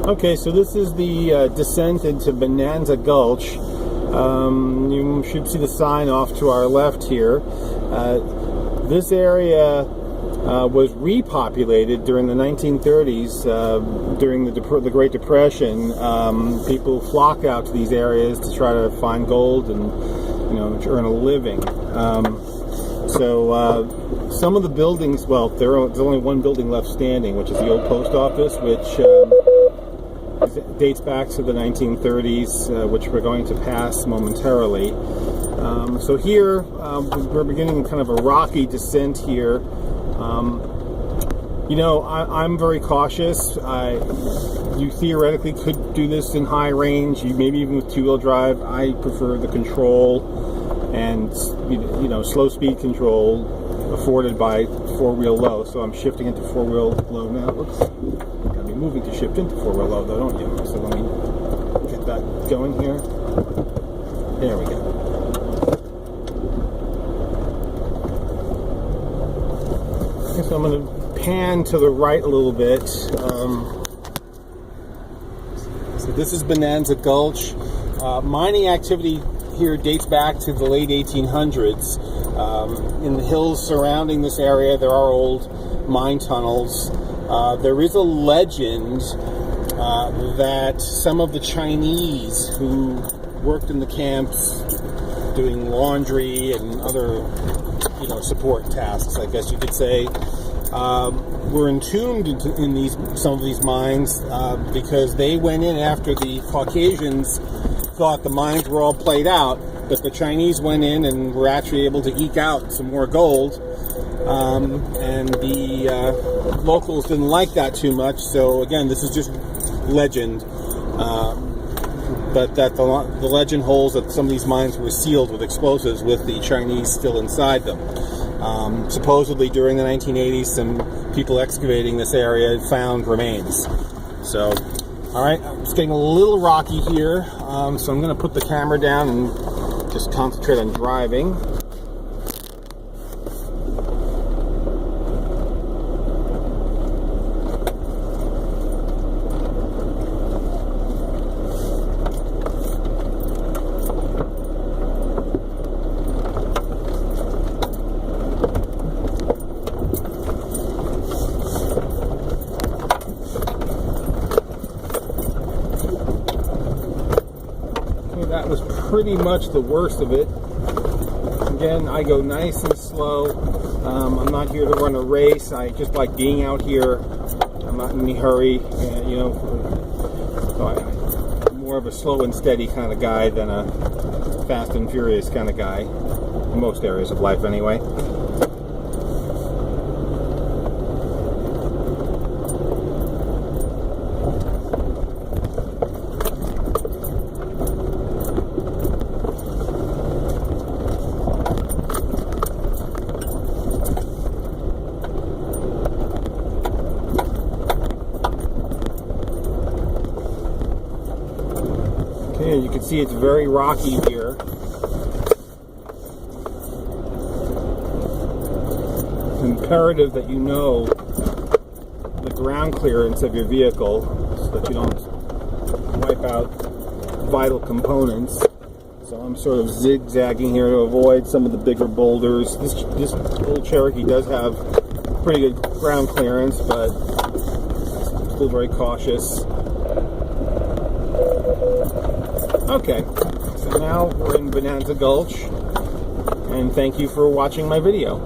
Okay, so this is the descent into Bonanza Gulch. You should see the sign off to our left here. This area was repopulated during the 1930s, during the Great Depression. People flock out to these areas to try to find gold and, to earn a living. So some of the buildings, well, there's only one building left standing, which is the old post office, which dates back to the 1930s, which we're going to pass momentarily. So here, we're beginning kind of a rocky descent here. I'm very cautious. You theoretically could do this in high range, maybe even with two-wheel drive. I prefer the control and slow speed control afforded by four-wheel low. So I'm shifting into four-wheel low now. Oops. Gotta be moving to shift into four-wheel low though, don't you? So let me get that going here. There we go. So I'm going to pan to the right a little bit. So this is Bonanza Gulch. Mining activity here dates back to the late 1800s. In the hills surrounding this area, there are old mine tunnels. There is a legend that some of the Chinese who worked in the camps doing laundry and other support tasks, I guess you could say, were entombed in some of these mines because they went in after the Caucasians thought the mines were all played out, but the Chinese went in and were actually able to eke out some more gold, and the locals didn't like that too much. So again, this is just legend, but that the legend holds that some of these mines were sealed with explosives with the Chinese still inside them. Supposedly during the 1980s, some people excavating this area found remains. So, alright, it's getting a little rocky here, so I'm going to put the camera down and just concentrate on driving. That was pretty much the worst of it. Again, I go nice and slow. I'm not here to run a race. I just like being out here. I'm not in any hurry. So I'm more of a slow and steady kind of guy than a fast and furious kind of guy. In most areas of life, anyway. Okay, you can see it's very rocky here. It's imperative that you know the ground clearance of your vehicle so that you don't wipe out vital components. So I'm sort of zigzagging here to avoid some of the bigger boulders. This old Cherokee does have pretty good ground clearance, but I'm still very cautious. Okay, so now we're in Bonanza Gulch, and thank you for watching my video.